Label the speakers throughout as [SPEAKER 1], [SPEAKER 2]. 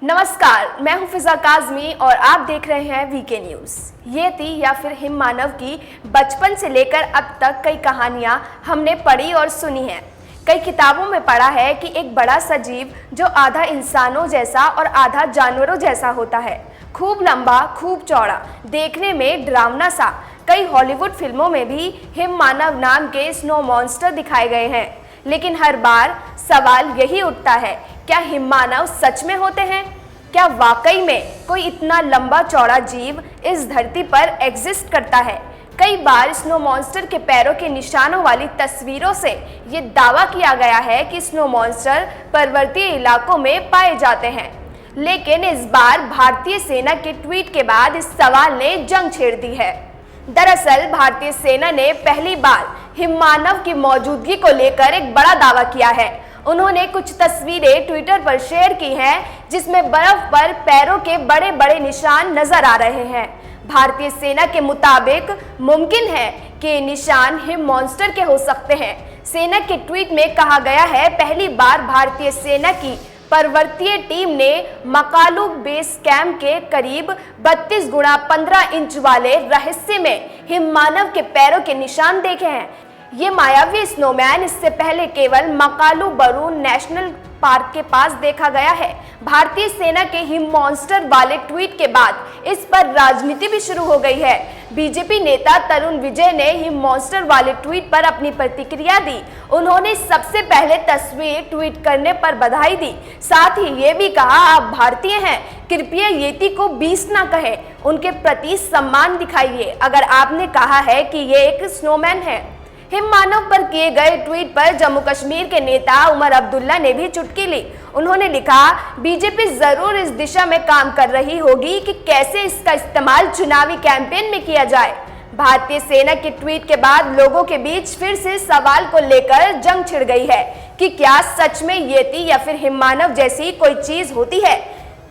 [SPEAKER 1] नमस्कार, मैं हूं फिजा काजमी और आप देख रहे हैं वीके न्यूज़। येती या फिर हिममानव की बचपन से लेकर अब तक कई कहानियां हमने पढ़ी और सुनी हैं। कई किताबों में पढ़ा है कि एक बड़ा सजीव जो आधा इंसानों जैसा और आधा जानवरों जैसा होता है, खूब लंबा, खूब चौड़ा, देखने में डरावना सा। कई हॉलीवुड फिल्मों में भी हिममानव नाम के स्नो मॉन्स्टर दिखाए गए हैं, लेकिन हर बार सवाल यही उठता है, क्या हिममानव सच में होते हैं? क्या वाकई में कोई इतना लंबा चौड़ा जीव इस धरती पर एग्जिस्ट करता है? कई बार स्नो मॉन्स्टर के पैरों के निशानों वाली तस्वीरों से ये दावा किया गया है कि स्नो मॉन्स्टर पर्वतीय इलाकों में पाए जाते हैं, लेकिन इस बार भारतीय सेना के ट्वीट के बाद इस सवाल ने जंग छेड़ दी है। दरअसल भारतीय सेना ने पहली बार हिममानव की मौजूदगी को लेकर एक बड़ा दावा किया है। उन्होंने कुछ तस्वीरें ट्विटर पर शेयर की हैं, जिसमें बर्फ पर पैरों के बड़े बड़े निशान नजर आ रहे हैं। भारतीय सेना के मुताबिक मुमकिन है कि ये निशान हिम मॉन्स्टर के हो सकते हैं। सेना के ट्वीट में कहा गया है, पहली बार भारतीय सेना की पर्वतीय टीम ने मकालू बेस कैंप के करीब 32 गुणा 15 इंच वाले रहस्य में हिममानव के पैरों के निशान देखे हैं। ये मायावी स्नोमैन इससे पहले केवल मकालू बरून नेशनल पार्क के पास देखा गया है। भारतीय सेना के हिम मॉन्स्टर वाले ट्वीट के बाद इस पर राजनीति भी शुरू हो गई है। बीजेपी नेता तरुण विजय ने हिम मॉन्स्टर वाले ट्वीट पर अपनी प्रतिक्रिया दी। उन्होंने सबसे पहले तस्वीर ट्वीट करने पर बधाई दी, साथ ही ये भी कहा, आप भारतीय हैं, कृपया येती को बीस्ट ना कहें, उनके प्रति सम्मान दिखाइए अगर आपने कहा है कि ये एक स्नोमैन है। हिममानव पर किए गए ट्वीट पर जम्मू कश्मीर के नेता उमर अब्दुल्ला ने भी चुटकी ली। उन्होंने लिखा, बीजेपी जरूर इस दिशा में काम कर रही होगी कि कैसे इसका इस्तेमाल चुनावी कैंपेन में किया जाए। भारतीय सेना के ट्वीट के बाद लोगों के बीच फिर से सवाल को लेकर जंग छिड़ गई है कि क्या सच में येती या फिर हिममानव जैसी कोई चीज होती है।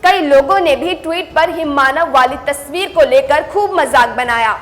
[SPEAKER 1] कई लोगों ने भी ट्वीट पर हिममानव वाली तस्वीर को लेकर खूब मजाक बनाया।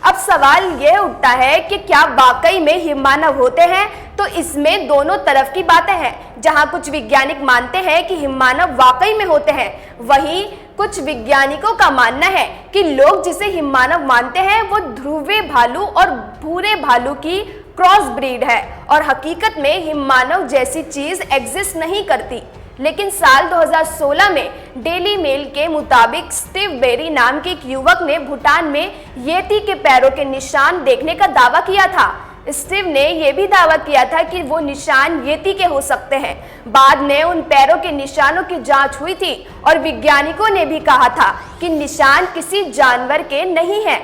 [SPEAKER 1] अब सवाल यह उठता है कि क्या वाकई में हिममानव होते हैं? तो इसमें दोनों तरफ की बातें हैं। जहां कुछ वैज्ञानिक मानते हैं कि हिममानव वाकई में होते हैं, वहीं कुछ वैज्ञानिकों का मानना है कि लोग जिसे हिममानव मानते हैं वो ध्रुवीय भालू और भूरे भालू की क्रॉस ब्रीड है और हकीकत में हिममानव जैसी चीज एग्जिस्ट नहीं करती। लेकिन साल 2016 में डेली मेल के मुताबिक स्टीव बेरी नाम के एक युवक ने भूटान में येती के पैरों के निशान देखने का दावा किया था। स्टीव ने यह भी दावा किया था कि वो निशान येती के हो सकते हैं। बाद में उन पैरों के निशानों की जांच हुई थी और वैज्ञानिकों ने भी कहा था कि निशान किसी जानवर के नहीं हैं।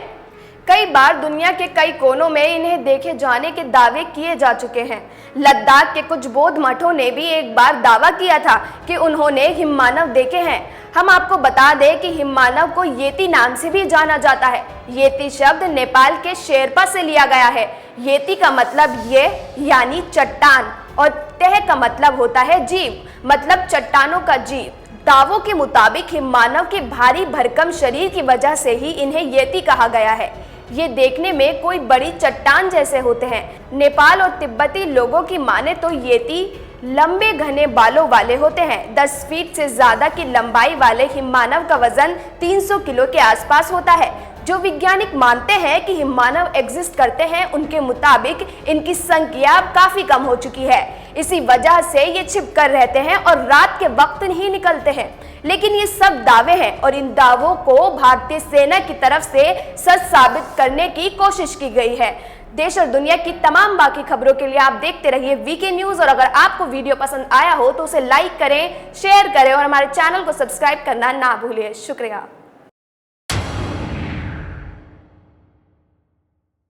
[SPEAKER 1] कई बार दुनिया के कई कोनों में इन्हें देखे जाने के दावे किए जा चुके हैं। लद्दाख के कुछ बौद्ध मठों ने भी एक बार दावा किया था कि उन्होंने हिममानव देखे हैं। हम आपको बता दें कि हिममानव को येती नाम से भी जाना जाता है। येती शब्द नेपाल के शेरपा से लिया गया है। येती का मतलब ये यानी चट्टान और तह का मतलब होता है जीव, मतलब चट्टानों का जीव। दावों के मुताबिक हिममानव के भारी भरकम शरीर की वजह से ही इन्हें येती कहा गया है। ये देखने में कोई बड़ी चट्टान जैसे होते हैं। नेपाल और तिब्बती लोगों की माने तो येती लंबे घने बालों वाले होते हैं। 10 फीट से ज्यादा की लंबाई वाले हिममानव का वजन 300 किलो के आसपास होता है। जो वैज्ञानिक मानते हैं कि हिममानव एग्जिस्ट करते हैं, उनके मुताबिक इनकी संख्या काफी कम हो चुकी है। इसी वजह से ये छिप कर रहते हैं और रात के वक्त नहीं निकलते हैं। लेकिन ये सब दावे हैं और इन दावों को भारतीय सेना की तरफ से सच साबित करने की कोशिश की गई है। देश और दुनिया की तमाम बाकी खबरों के लिए आप देखते रहिए वीके न्यूज़ और अगर आपको वीडियो पसंद आया हो तो उसे लाइक करें, शेयर करें और हमारे चैनल को सब्सक्राइब करना ना भूलिए। शुक्रिया।